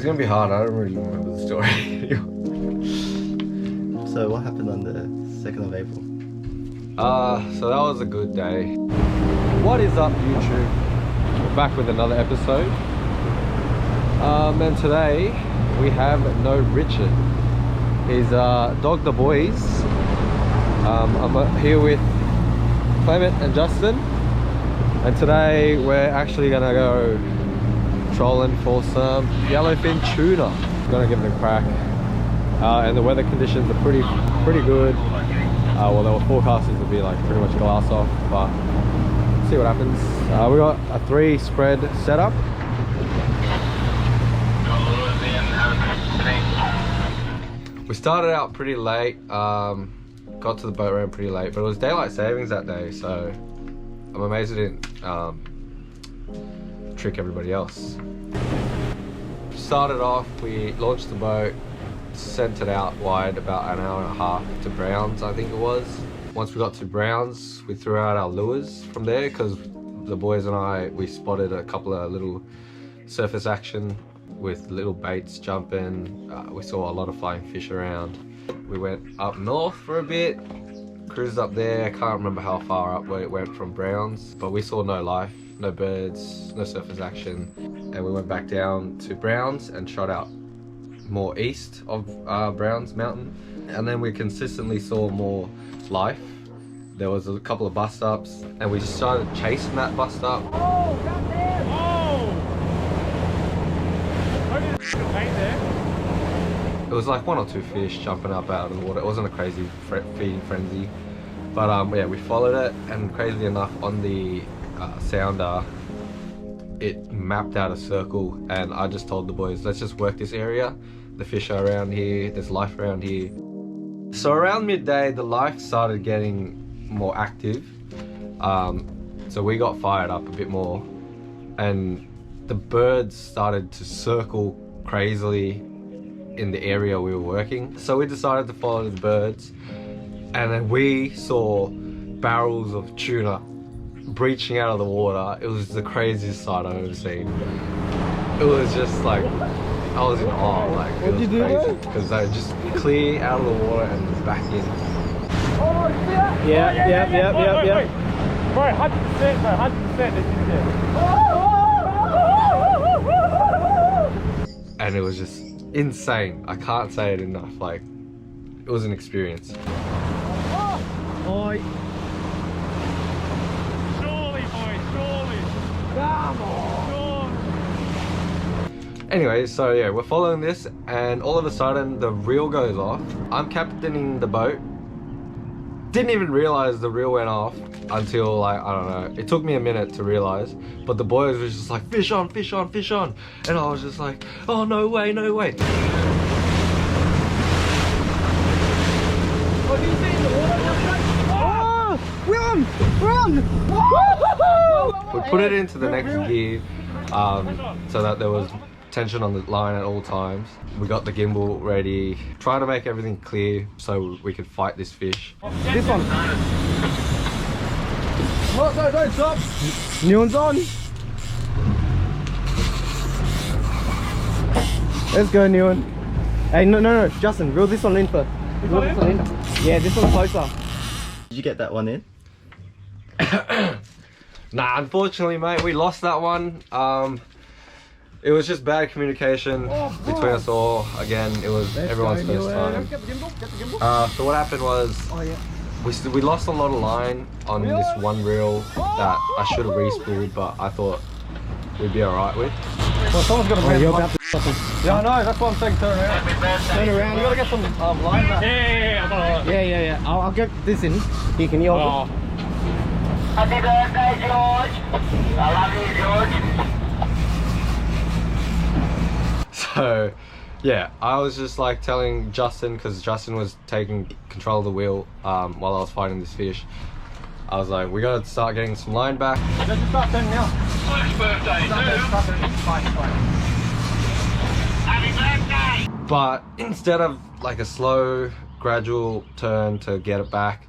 gonna be hard. I don't really remember the story. So what happened on the 2nd of April? So that was a good day. What is up, YouTube? We're back with another episode. And today we have no Richard. He's dogged the boys. I'm here with Clement and Justin, and today we're actually gonna go trolling for some yellowfin tuna. I'm gonna give it a crack. And the weather conditions are pretty good. Well, they were forecasted to be like pretty much glass off, but see what happens. We got a 3 spread setup. We started out pretty late, got to the boat ramp pretty late, but it was daylight savings that day, so I'm amazed it didn't trick everybody else. Started off, we launched the boat, sent it out wide about an hour and a half to Browns, I think it was. Once we got to Browns, we threw out our lures from there because the boys and I, we spotted a couple of little surface action with little baits jumping. We saw a lot of flying fish around. We went up north for a bit, cruised up there. I can't remember how far up it went from Browns, but we saw no life, no birds, no surface action. And we went back down to Browns and shot out more east of Browns Mountain. And then we consistently saw more life. There was a couple of bust ups and we just started chasing that bust up. Oh, goddamn! Oh! It was like 1 or 2 fish jumping up out of the water. It wasn't a crazy feeding frenzy, but yeah, we followed it, and crazily enough, on the sounder, it mapped out a circle, and I just told the boys, let's just work this area. The fish are around here, there's life around here. So around midday, the life started getting more active, so we got fired up a bit more, and the birds started to circle crazily in the area we were working. So we decided to follow the birds, and then we saw barrels of tuna breaching out of the water. It was the craziest sight I've ever seen. It was just like, I was in awe. Like, it was crazy because they were just clear out of the water and back in. Oh, you see that? Yeah. Bro, 100%, bro, 100%. This is it. And it was just insane. I can't say it enough. Like, it was an experience. Oi. Surely, boy, surely. Come on. Anyway, so yeah, we're following this, and all of a sudden the reel goes off. I'm captaining the boat. Didn't even realize the reel went off until, like, I don't know, it took me a minute to realize, but the boys were just like, fish on, fish on, fish on, and I was just like, oh, no way, no way. What do you see in the water? Oh, run! We put it into the next gear so that there was tension on the line at all times. We got the gimbal ready, trying to make everything clear so we could fight this fish. This one. No, don't stop. New one's on. Let's go, new one. Hey, no, Justin, reel this one in first. Reel this one in. Yeah, this one's closer. Did you get that one in? Nah, unfortunately, mate, we lost that one. It was just bad communication between us all. Again, it was everyone's first time. Get the gimbal. So what happened was, we lost a lot of line on this one reel that I should have re-spooled, but I thought we'd be alright with. Well, someone's got to You're about to Yeah, I know, that's what I'm saying, turn around. turn around. We gotta get some line back. Yeah. I'll get this in. You can hold it. Happy birthday, George. I love you, George. So yeah, I was just like telling Justin, because Justin was taking control of the wheel while I was fighting this fish. I was like, we gotta start getting some line back. Let's just start turning now. Happy birthday, Happy birthday. But instead of like a slow, gradual turn to get it back,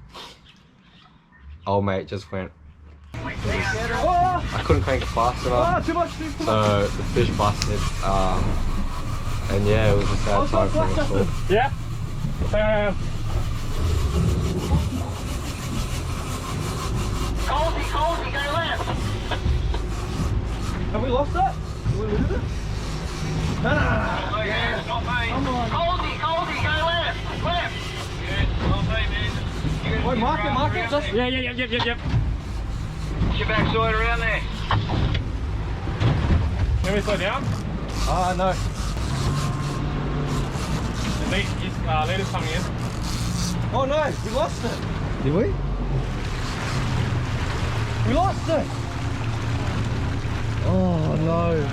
old mate just went. I couldn't crank it fast enough, Too much. so the fish busted. And yeah, it was a sad time for us all. Yeah? Cozy, cozy, go left. Have we lost that? Did we lose it? No. Yeah, it's not me. Cozy, cozy, go left. Left. Yeah, it's not me, man. Wait, mark it. Just... Yep. Get your backside around there. Can we slow down? No. The leader's coming in. Oh no, we lost it. Did we? We lost it. Oh no.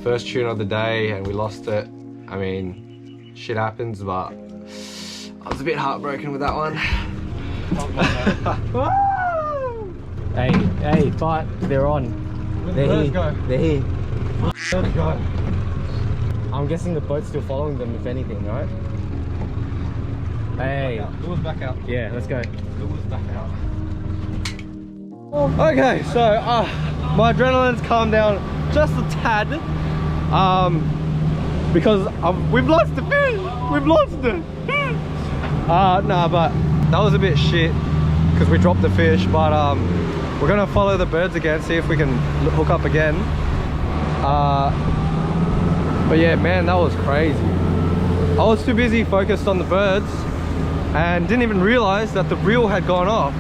First tune of the day and we lost it. I mean, shit happens, but I was a bit heartbroken with that one. Hey, but they're on. They're here. They're here. Let's go. I'm guessing the boat's still following them, if anything, right? Hey. Lures back out. Yeah, let's go. Lures back out. Okay, so my adrenaline's calmed down just a tad. Because we've lost the fish. We've lost it. Nah, but that was a bit shit because we dropped the fish. But we're gonna follow the birds again, see if we can hook up again. But yeah, man, that was crazy. I was too busy focused on the birds and didn't even realize that the reel had gone off.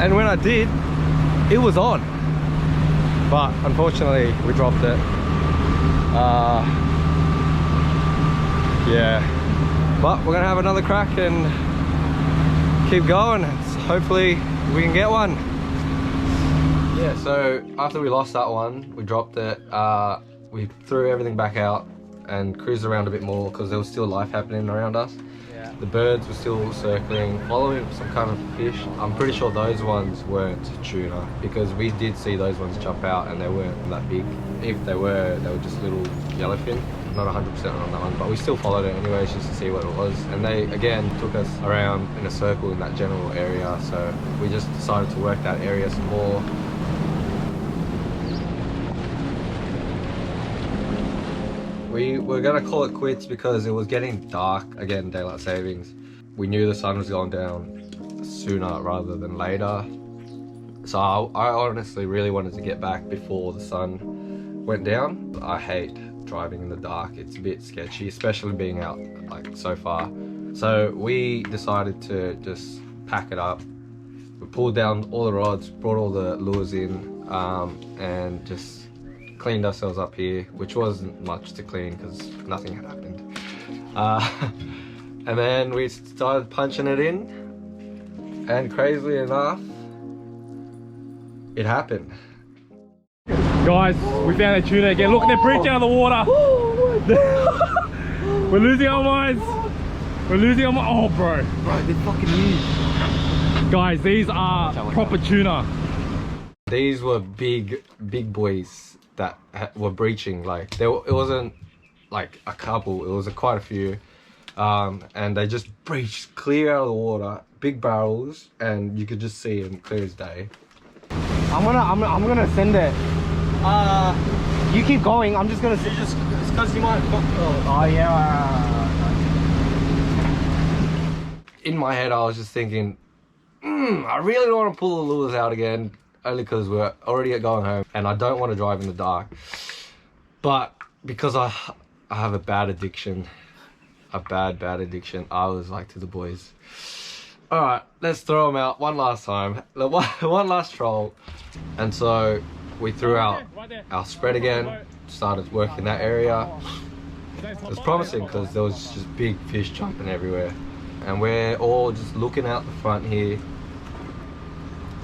And when I did, it was on. But unfortunately, we dropped it. Yeah. But we're gonna have another crack and keep going. Hopefully we can get one. Yeah, so after we lost that one, we dropped it. We threw everything back out and cruised around a bit more because there was still life happening around us. Yeah. The birds were still circling, following some kind of fish. I'm pretty sure those ones weren't tuna because we did see those ones jump out and they weren't that big. If they were just little yellowfin. Not 100% on that one, but we still followed it anyways just to see what it was. And they again took us around in a circle in that general area, so we just decided to work that area some more. We were gonna call it quits because it was getting dark, again, daylight savings. We knew the sun was going down sooner rather than later. So I honestly really wanted to get back before the sun went down. I hate driving in the dark, it's a bit sketchy, especially being out like so far. So we decided to just pack it up. We pulled down all the rods, brought all the lures in, and just cleaned ourselves up here, which wasn't much to clean because nothing had happened. And then we started punching it in, and crazily enough, it happened. Guys, we found a tuna again. Look, they're breaching out of the water. We're losing our minds. We're losing our minds. Oh, bro. Bro, they're fucking huge. Guys, these are proper tuna. These were big boys that were breaching. Like, it wasn't like a couple, it was quite a few. And they just breached clear out of the water, big barrels, and you could just see them clear as day. I'm gonna send it. You keep going. I'm just gonna. It's because you might. Oh yeah. In my head, I was just thinking, I really don't want to pull the lures out again, only because we're already going home, and I don't want to drive in the dark. But because I have a bad addiction, a bad addiction, I was like to the boys, all right, let's throw them out one last time, one last troll. And so we threw out our spread again, started working that area. It was promising because there was just big fish jumping everywhere. And we're all just looking out the front here,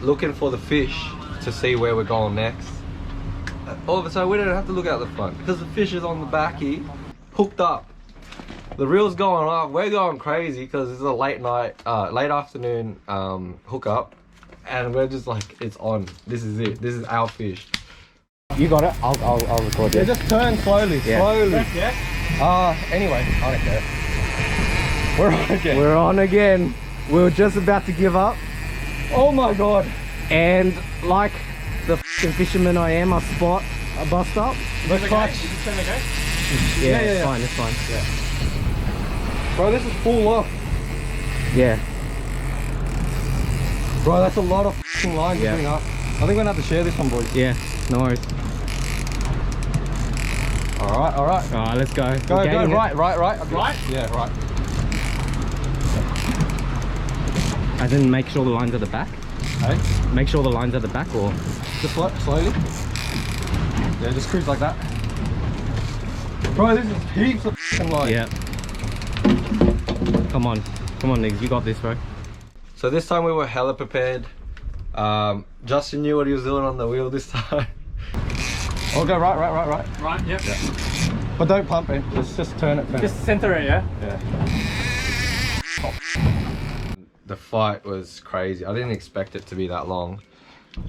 looking for the fish to see where we're going next. All of a sudden we don't have to look out the front because the fish is on the back here, hooked up. The reel's going off, we're going crazy because it's a late afternoon hookup, and we're just like, it's on. This is it. This is our fish. You got it. I'll record Yeah, it. just turn slowly, slowly. Yeah. Anyway, I don't care. We're on again. We're on again. We were just about to give up. Oh my god. And like the f***ing fisherman I am, I spot a bust up. The clutch. Is this okay? Yeah, it's fine, it's fine. Yeah. Bro, this is full lock. Yeah. Bro, that's a lot of f***ing lines to bring up. I think we're gonna have to share this one, boys. Yeah, no worries. Alright. Alright, let's go. Go, right. Right? Yeah, right. And then make sure the lines at the back. Hey? Make sure the lines at the back, or Just slowly. Yeah, just cruise like that. Bro, this is heaps of f***ing lines. yeah. Come on, Niggs, you got this, bro. So this time we were hella prepared. Justin knew what he was doing on the wheel this time. I'll go right. Right, yep. But don't pump it, just turn it. Just center it, yeah? Yeah. The fight was crazy. I didn't expect it to be that long.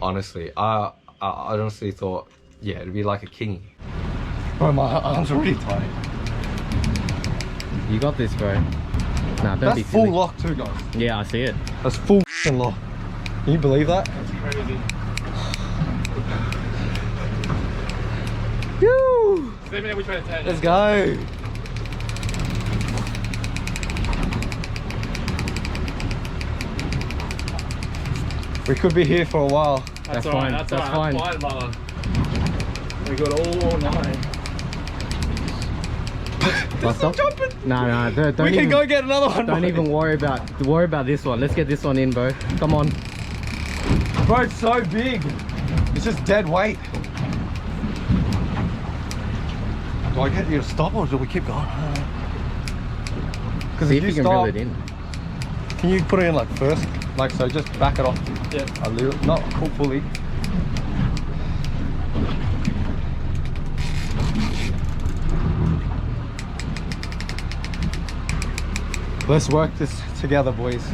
Honestly, I honestly thought, yeah, it'd be like a kingy. Bro, my arms are really tight. You got this, bro. Nah, don't be That's full silly. lock too, guys. Yeah, I see it. That's full f***ing lock. Can you believe that? That's crazy. Woo! Let me know which way to turn. Let's go. We could be here for a while. That's all right, fine, that's fine. brother. We got all night. Bust up? Nah, don't We even, can go get another one. don't mate. even worry about this one. Let's get this one in, bro. Come on. Bro, it's so big. It's just dead weight. Do I get you to stop or do we keep going? Because See if if you can stop, reel it in. can you put it in like first? Like so, just back it off Yeah. a little, not fully. Let's work this together, boys.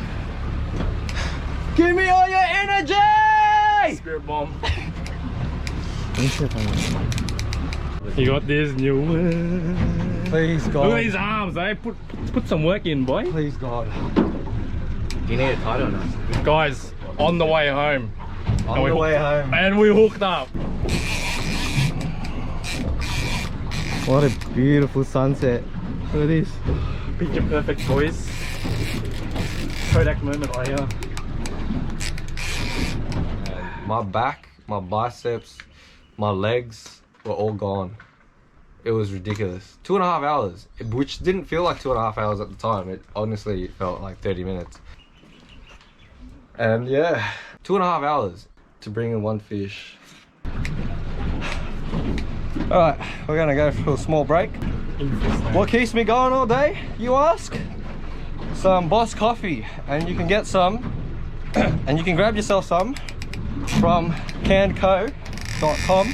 Give me all your energy! Spirit bomb. You got this new. Please, God. Look at these arms, eh? Put some work in, boy. Please, God. Do you need it tight or not? Guys, on the way home. On the way home. And we hooked up. What a beautiful sunset. Look at this. Picture perfect, boys. Kodak moment right here. My back, my biceps, my legs were all gone. It was ridiculous. 2.5 hours, which didn't feel like 2.5 hours at the time. It honestly felt like 30 minutes. And yeah, 2.5 hours to bring in one fish. All right, we're gonna go for a small break. What keeps me going all day, you ask? Some Boss coffee, and you can get some, and you can grab yourself some from cannedco.com.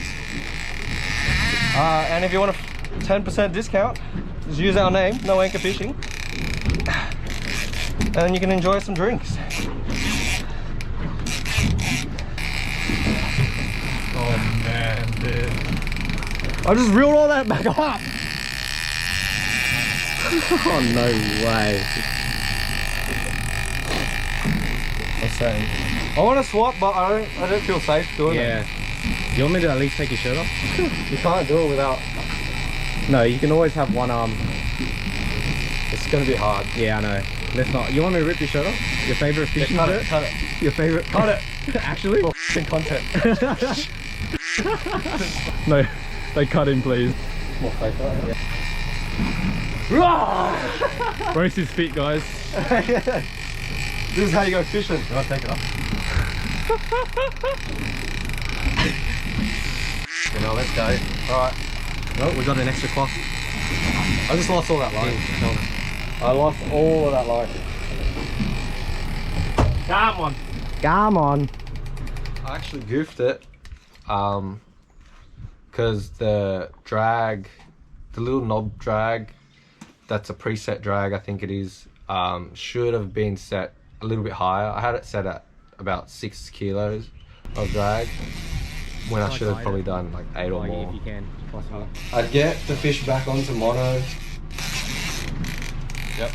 And if you want a 10% discount, just use our name, NoAnchorFishing, and then you can enjoy some drinks. Oh man, dude. I just reeled all that back up. Oh, no way. I'm saying, I want to swap, but I don't feel safe doing it. Yeah. You want me to at least take your shirt off? You can't do it without. No, you can always have one arm. It's gonna be hard. Yeah, I know. Let's not. You want me to rip your shirt off? Your favorite fishing Cut shirt? it, cut it. Your favorite? Cut it. Actually? For f***ing content. No, they cut him, please. More fake, right? Brace his feet, guys. This is how you go fishing. Do I take it off? You know, let's go. Alright. Oh, we got an extra clock. I just lost all that line. I lost all of that line. Come on. Come on. I actually goofed it, because the drag, the little knob drag, that's a preset drag, I think it is, should have been set a little bit higher. I had it set at about 6 kilos of drag, when I should have probably done like 8 or more. If you can, possible. I'd get the fish back onto mono. Yep.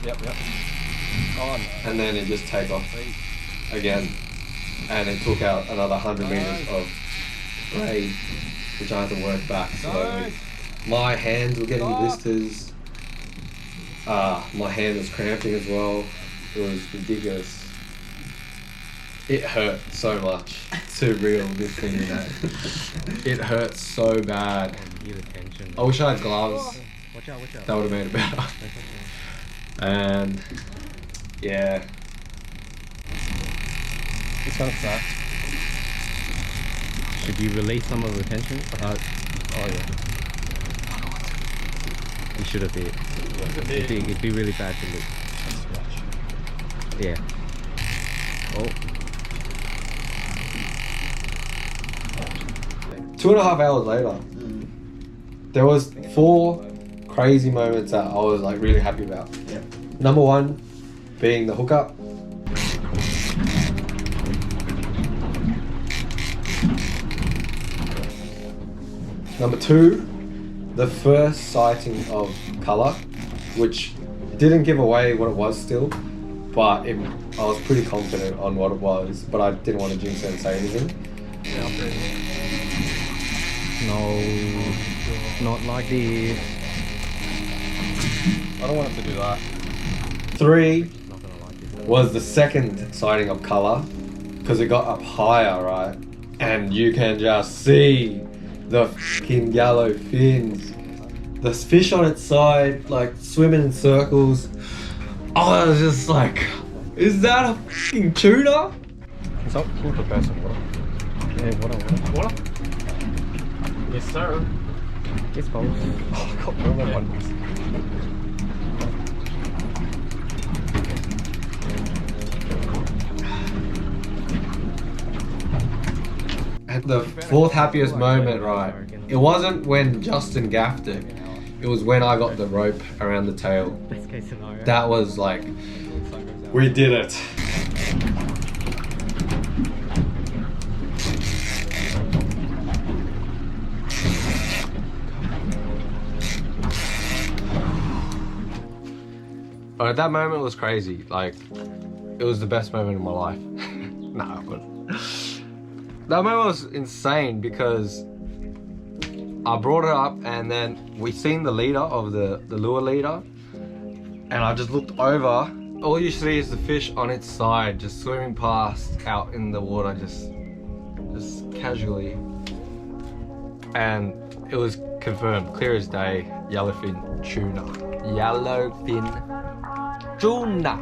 And then it just take off again. and it took out another 100 meters of grade, which I had to work back. So my hands were getting blisters. My hand was cramping as well. It was ridiculous. It hurt so much to reel this thing in that. It hurt so bad. I wish I had gloves. That would have made it better. And yeah. It's kind of sucks. Should you release some of the tension? Oh yeah. You should have bit. It'd be really bad to look. Yeah. Oh. 2.5 hours later, there was 4 crazy moments that I was like really happy about. Yeah. Number 1 being the hookup. Number 2, the first sighting of colour, which didn't give away what it was still, but I was pretty confident on what it was, but I didn't want to jinx it and say anything. No, not like this. I don't want him to do that. 3 was the second sighting of colour, because it got up higher, right? And you can just see the fucking yellow fins. The fish on its side, like swimming in circles. I was just like, is that a fucking tuna? It's not cool to pass some water. Yeah, what? Yes, sir. Yes, boss. Oh, I got all that one. And the 4th happiest moment, right? It wasn't when Justin gaffed it. It was when I got the rope around the tail. Best case scenario. That was like, we did it. But that moment was crazy. Like, it was the best moment of my life. Nah, but that moment was insane because I brought it up and then we seen the leader of the lure leader, and I just looked over. All you see is the fish on its side, just swimming past out in the water, just casually. And it was confirmed, clear as day, yellowfin tuna. Yellowfin tuna.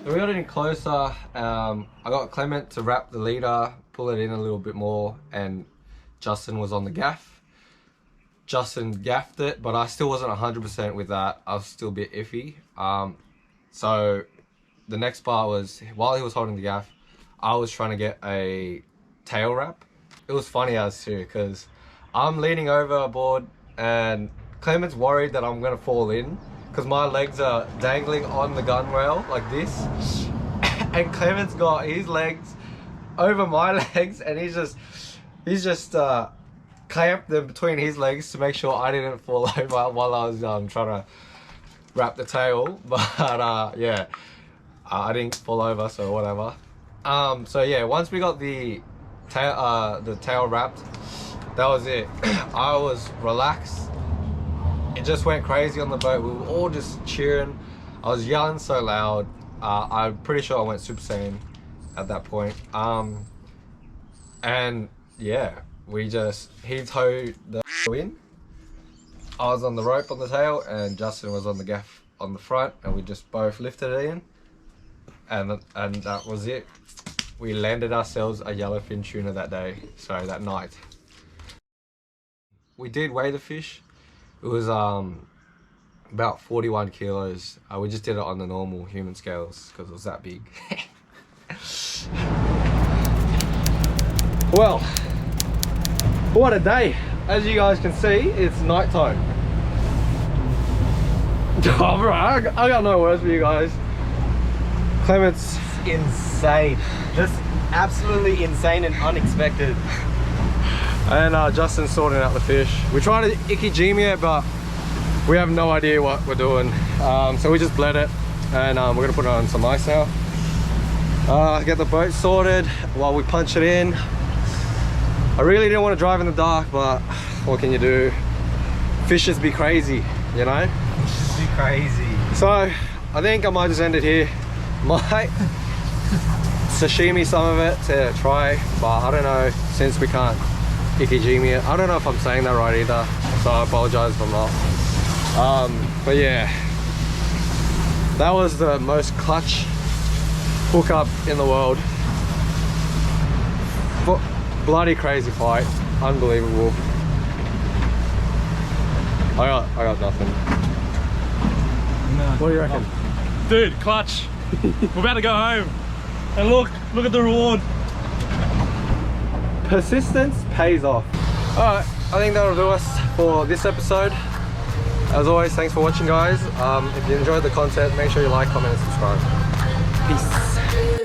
So we got in closer. I got Clement to wrap the leader, pull it in a little bit more, and Justin was on the gaff. Justin gaffed it, but I still wasn't 100% with that. I was still a bit iffy. So the next part was, while he was holding the gaff, I was trying to get a tail wrap. It was funny as too, because I'm leaning over a board and Clement's worried that I'm gonna fall in because my legs are dangling on the gunwale like this, and Clement's got his legs over my legs, and he's just clamped them between his legs to make sure I didn't fall over while I was trying to wrap the tail. But yeah, I didn't fall over, so whatever. So yeah, once we got the tail wrapped, that was it. I was relaxed. It just went crazy on the boat. We were all just cheering. I was yelling so loud. I'm pretty sure I went Super Saiyan at that point. And yeah, he towed the in. I was on the rope on the tail, and Justin was on the gaff on the front, and we just both lifted it in, and that was it. We landed ourselves a yellowfin tuna that day, so that night. We did weigh the fish. It was about 41 kilos. We just did it on the normal human scales because it was that big. Well, what a day. As you guys can see, it's nighttime. Oh, bro, I got no words for you guys. Clement's Insane. Just absolutely insane and unexpected. And Justin's sorting out the fish. We tried to ikijimi it, but we have no idea what we're doing. So we just bled it, and we're gonna put it on some ice now. Get the boat sorted while we punch it in. I really didn't want to drive in the dark, but what can you do? Fishes be crazy, you know? Fishes be crazy. So I think I might just end it here. Might sashimi some of it to try, but I don't know, since we can't ikijimi it. I don't know if I'm saying that right either, so I apologize if I'm not. But yeah, that was the most clutch hookup in the world. Bloody crazy fight, unbelievable. I got nothing. No. What do you reckon? Dude, clutch. We're about to go home. And look at the reward. Persistence pays off. Alright, I think that'll do us for this episode. As always, thanks for watching, guys. If you enjoyed the content, make sure you like, comment, and subscribe. Peace.